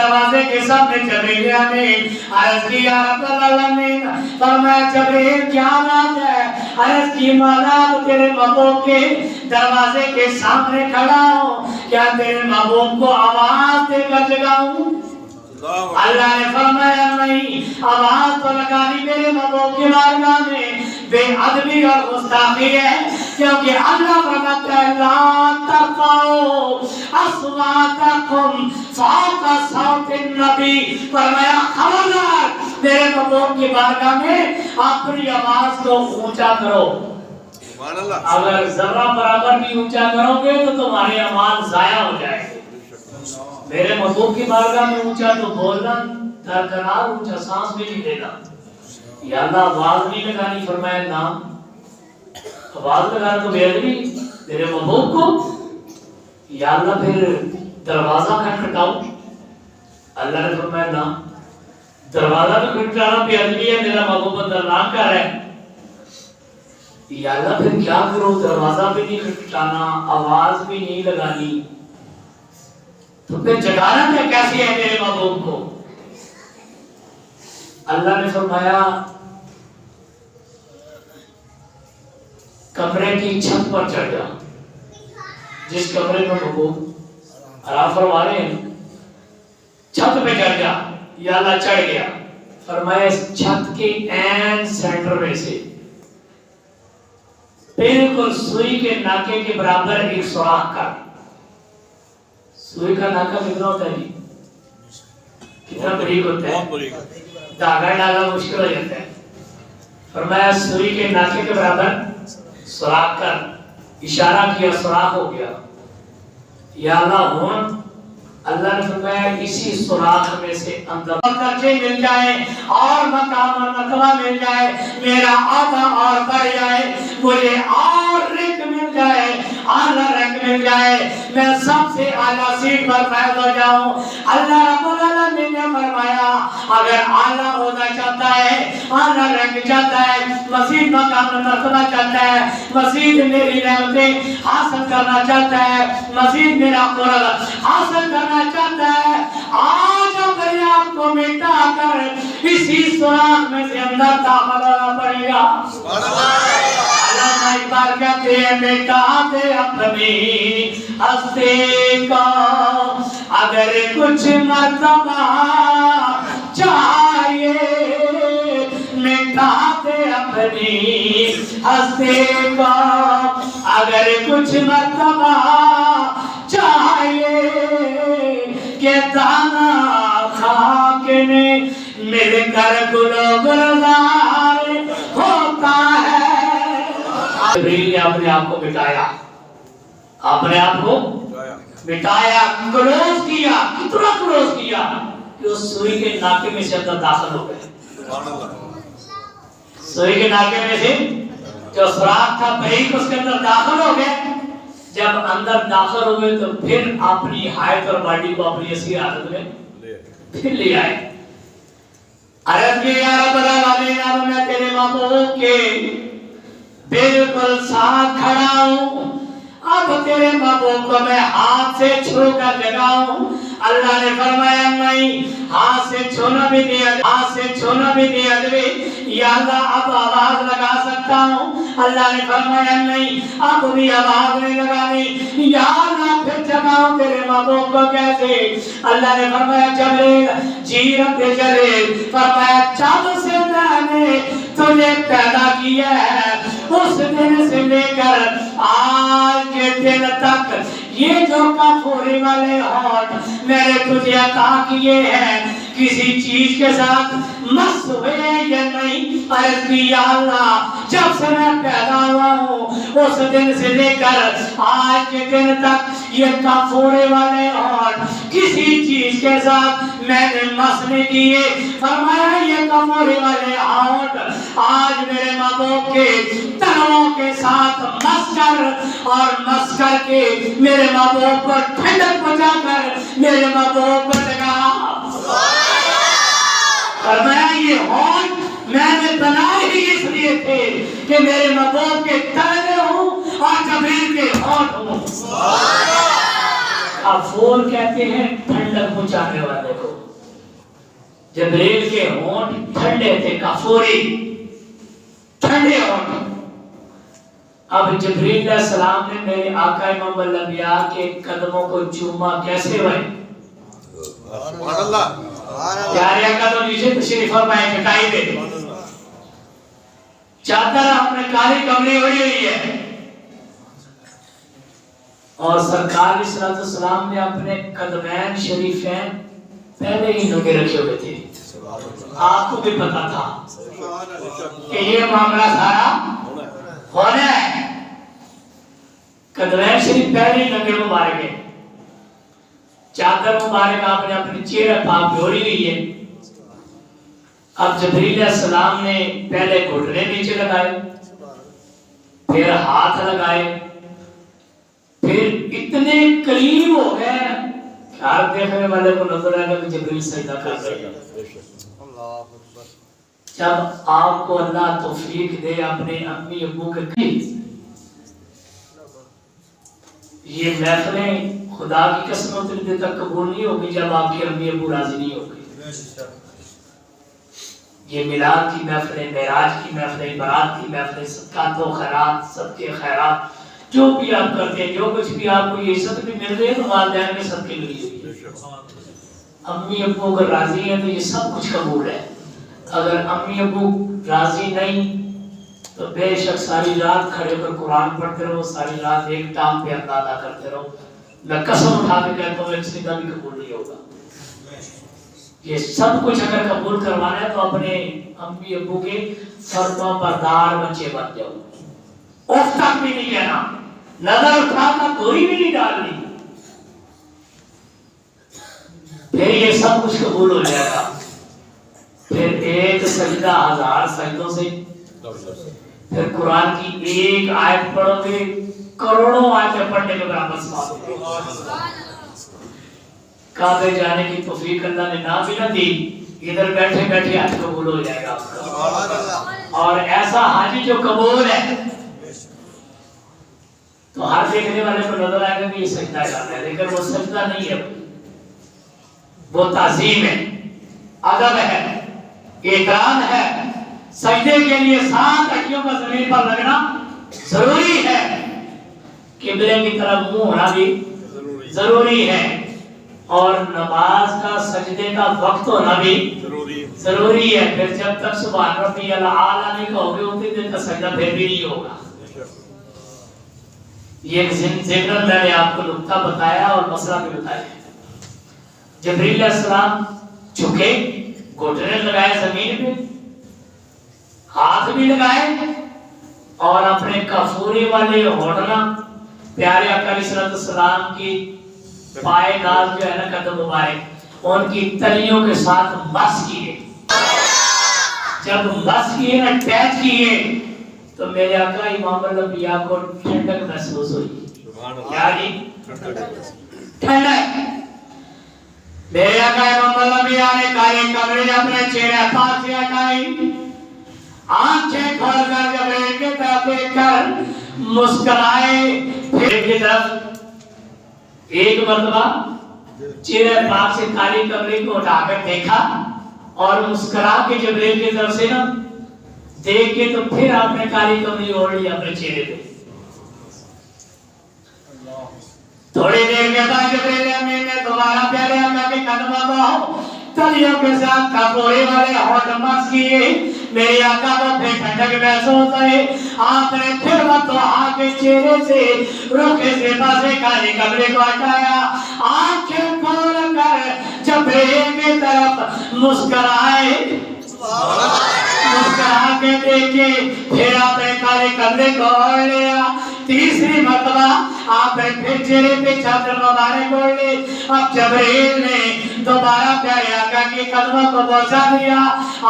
دروازے کے سامنے جبریل نے عرض کی یا رب العالمین، فرمایا جبریل کیا بات ہے؟ عرض کی مولا تیرے محبوب کے دروازے کے سامنے کھڑا ہوں، کیا تیرے محبوب کو آواز دے کر جگاؤں؟ اللہ نے فرمایا نہیں، آواز تو لگانی میرے محبوب کی بارگاہ میں بے ادبی اور گستاخی ہے، کیونکہ اللہ فرماتا ہے لا ترفعوا اصواتکم فوق صوت النبی، فرمایا خبردار میرے محبوب کی بارگاہ میں اپنی آواز کو اونچا کرو، اگر ذرہ برابر بھی اونچا کرو گے تو تمہارے اعمال ضائع ہو جائیں گے۔ میرے محبوب کی بارگاہ میں اونچا تو بولنا، درکنار اونچا سانس بھی نہیں دینا۔ یا اللہ آواز نہیں لگانی، فرمایا نام آواز لگانا تو بے ادبی میرے محبوب کو۔ یا اللہ پھر دروازہ کھٹکھٹاؤ، اللہ نے فرمایا نام دروازہ تو کھٹکھٹانا بے ادبی ہے، میرا محبوب اندر نہ کر ہے۔ یا اللہ پھر کیا کرو، دروازہ بھی نہیں کھٹکھٹانا، آواز بھی نہیں لگانی، تو پھر جگانا کیا کیسی ہے میرے محبوب کو؟ اللہ نے فرمایا کمرے کی چھت پر چڑھ جا، جس کمرے میں محبوب آرام فرما رہے ہیں چھت پہ چڑھ جا۔ یا اللہ چڑھ گیا، فرمایا اس چھت کے عین سینٹر میں سے بالکل سوئی کے ناکے کے برابر ایک سوراخ کر۔ سوئی کا ناکا کتنا ہوتا ہے جی؟ کتنا بریک ہوتا ہے؟ دھاگا ڈالنا مشکل ہو جاتا ہے۔ فرمایا سوئی کے ناکے کے برابر سوراخ کر، اشارہ کیا، سوراخ ہو گیا۔ یا اللہ ہون اللہ نے فرمایا اسی سوراخ میں سے اندر درجے مل جائے اور مقام اور مرتبہ مل جائے، میرا آدھا اور بڑھ جائے، مجھے اور رنگ مل جائے، اعلیٰ رنگ مل جائے، میں سب سے اعلیٰ سیٹ پر فائز ہو جاؤں۔ اللہ رب العالمین نے فرمایا اگر اعلیٰ ہونا چاہتا ہے، اعلیٰ رنگ چاہتا ہے، مزید مقام اور مرتبہ چاہتا ہے، مزید میری نعمتیں حاصل کرنا چاہتا ہے، مزید میرا قرب حاصل کرنا چاہتا ہے، آج اپنے آپ کو مٹا کر اسی سوراخ میں سے اندر داخل ہونا پڑے گا۔ اللہ اقبال کہتے ہیں مٹا دے اپنی ہستی کو اگر کچھ مرتبہ چاہیے، مٹا دے اپنی ہستی کو اگر کچھ مرتبہ چاہیے، کہ دانا خاک میں مل کر گلو گلزار ہوتا ہے۔ جبریل نے اپنے آپ کو مٹایا، اپنے آپ کو مٹایا، کلوز کیا، کتنا کلوز کیا کہ اس سوئی کے ناکے میں سے اندر داخل ہو گئے۔ سوئی کے ناکے میں سے جو سوراخ تھا بریک اس کے اندر داخل ہو گئے۔ جب اندر داخل ہو گئے تو پھر اپنی ہائٹ اور باڈی کو اپنی اصلی حالت میں پھر لے آئے۔ عرض کی یا رب العالمین اب میں تیرے محبوب کے بالکل ساتھ کھڑا ہوں، اب تیرے محبوب کو میں ہاتھ سے چھو کر جگاؤں۔ اللہ نے فرمایا نہیں، ہاتھ سے چھونا بھی نہیں، ہاتھ سے چھونا بھی نہیں ادبی۔ یا اللہ اب آواز لگا سکتا ہوں؟ اللہ نے فرمایا نہیں، اب بھی آواز نہیں لگانی۔ یا اللہ پھر جگاؤں تیرے محبوب کو کیسے؟ اللہ نے فرمایا جبریل جی رب جلیل، فرمایا جب سے میں نے تجھے پیدا کیا ہے اس دن سے لے کر آج کے دن تک یہ جو کافوری والے ہونٹ میں نے تجھے عطا کیے ہیں کسی چیز کے ساتھ مس ہوئے یا نہیں؟ عرض کی یا اللہ جب سے میں پیدا ہوا ہوں اس دن سے لے کر آج کے دن تک یہ کافورے والے ہونٹ کسی چیز کے ساتھ میں نے مس نہیں کیے۔ فرمایا یہ کافورے والے ہونٹ آج میرے محبوب کے تنوں کے ساتھ مس کر اور مس کر کے میرے محبوب پر ٹھنڈک پہنچا کر میرے محبوب پر لگا۔ فرمایا یہ ہونٹ میں نے بنائے ہی اس لیے تھے کہ میرے محبوب کے تنے ہوں اور جبریل کے ہونٹ ہوں۔ اب فول کہتے ہیں ٹھنڈک پہنچانے والے کو۔ جبریل کے ہونٹ ٹھنڈے تھے، کافوری ٹھنڈے ہونٹ۔ اب جبریل علیہ السلام نے میرے آقا امام الانبیاء کے قدموں کو چوما، کیسے ہوئے؟ سبحان اللہ، پیارے آقا تو نیچے تشریف فرمائے چٹائی پہ، چادر اپنے کالی کملی اڑی ہوئی ہے، اور سرکار علیہ السلام نے اپنے قدمین شریفین پہلے ہی نگے رکھے ہوئے تھے۔ آپ کو بھی پتا تھا کہ یہ معاملہ سارا ہونا ہے۔ قدمین شریف پہلے ہی نگے مبارک ہے، چادر مبارک آپ نے اپنے چہرے پاک پہ اوڑھی ہوئی ہے۔ اب جبریل علیہ السلام نے پہلے گھٹنے نیچے لگائے، پھر ہاتھ لگائے، پھر اتنے قریب ہو گئے کہ ہر دیکھنے والے کو نظر آئے گا کہ جبریل سجدہ کر رہے ہیں۔ جب آپ کو اللہ توفیق دے اپنے امی ابو کے قریب، یہ محفلیں خدا کی قسم اتنی دیر تک قبول نہیں ہوگی جب آپ کے امی ابو راضی نہیں ہوگی۔ یہ میلاد کی محفلیں، معراج کی محفلیں، برات کی محفلیں، صدقات و خیرات، صدقے خیرات، جو بھی آپ کرتے ہیں، جو کچھ بھی آپ کو یہ عزت بھی مل رہی ہے تو والدین میں صدقے ملی ہوئی ہے۔ امی ابو اگر راضی ہیں تو یہ سب کچھ قبول ہے۔ اگر امی ابو راضی نہیں تو بے شک ساری رات کھڑے ہو کر قرآن پڑھتے رہو، ساری رات ایک ٹانگ پہ اپنا ادا کرتے رہو، میں قسم اٹھا کے کہتا ہوں ایک سجدہ بھی قبول نہیں ہوگا۔ یہ سب کچھ اگر قبول کروانا ہے تو اپنے امی ابو کے فرما بردار بچے بن جاؤ۔ اف تک بھی نہیں کہنا، نظر اٹھا کر دوری بھی نہیں ڈالنی، پھر یہ سب کچھ قبول ہو جائے گا۔ پھر ایک سجدہ 1000 سجدوں سے، پھر قرآن کی ایک آیت پڑھو گے کروڑوں آیتیں پڑھنے کے برابر ثواب ہے۔ کعبے جانے کی توفیق اللہ نے نہ بھی نہ دی، ادھر بیٹھے بیٹھے حج قبول ہو جائے گا آپ کا۔ اور ایسا حج جو قبول ہے تو ہر دیکھنے والے کو نظر آئے گا کہ یہ سجدہ کرنا ہے، لیکن وہ سجدہ نہیں ہے، وہ تعظیم ہے، ادب ہے، اکرام ہے۔ سجدے کے لیے 7 ہڈیوں کا زمین پر لگنا ضروری ہے، قبلے کی طرف منہ ہونا بھی ضروری ہے، اور نماز کا سجدے کا وقت ہونا بھی ضروری ہے۔ پھر جب تک سبحان ربی الاعلیٰ نہیں کہو گے اتنی دیر کا سجدہ پھر بھی نہیں ہوگا۔ یہ ذکر میں نے آپ کو نقطہ بتایا اور مسئلہ بھی بتایا۔ جبریل علیہ السلام جھکے، گھٹنے لگائے زمین پہ، ہاتھ بھی لگائے، اور اپنے کافوری والے ہونٹنا پیارے آقا علیہ السلام کی پائے ناز جو ہے نا قدم مبارک، ان کی تلیوں کے ساتھ مس کیے۔ جب مس کیے نا، ٹیچ کیے، تو میرے آقا امام الانبیاء کو ٹھنڈک محسوس ہوئی۔ کیا جی؟ ٹھنڈک۔ میرے آقا امام الانبیاء نے کالے کمرے اپنے چہرے پاک سے ہٹائی، آنکھیں کھول کر جبریل کی طرف دیکھ کر مسکرائے، پھر کی طرف ایک مرتبہ چہرے پاک سے کالی کمری کو اٹھا کر دیکھا اور مسکرا کے جبریل کی طرف سے نا دیکھ کے تو پھر آپ نے کالی کمری اوڑھ لی اپنے چہرے پہ۔ تھوڑی دیر کے بعد جبریل امین نے دوبارہ پیارے آقا کے قدموں کو تلیوں کے ساتھ کپڑے والے ہونٹ مس کیے۔ میرے آقا کو پھر ٹھنڈک محسوس ہوئی، آپ نے پھر مطلع کے چہرے سے رخ سے پاسے کالے کپڑے کو ہٹایا، آنکھیں کھول کر جبریل کی طرف مسکرائے، مسکرا کے دیکھے، پھر آپ نے کالے کپڑے کو اوڑھ لیا۔ تیسری مرتبہ آپ نے پھر چہرے پہ چادر مبارک اوڑھ لی۔ اب جبریل نے دوبارہ پیارے آقا کے قدموں کو بوسہ دیا،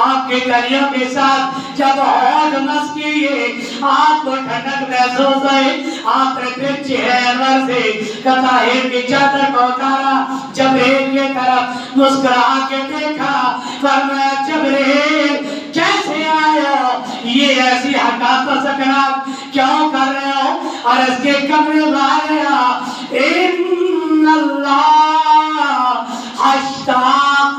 آپ کے تلیوں کے ساتھ جب ہونٹ مس کیے، آپ کو ٹھنڈک محسوس ہوئی، آپ نے پھر چہرے انور سے طاہر کی چادر کو اتارا، جبریل کی طرف مسکرا کے دیکھا، فرمایا جبریل کیسے آئے ہو؟ یہ ایسی حرکات و سکنات کیوں کر رہے ہو؟ عرض کے کمرے والیا ان اللہ اشتاق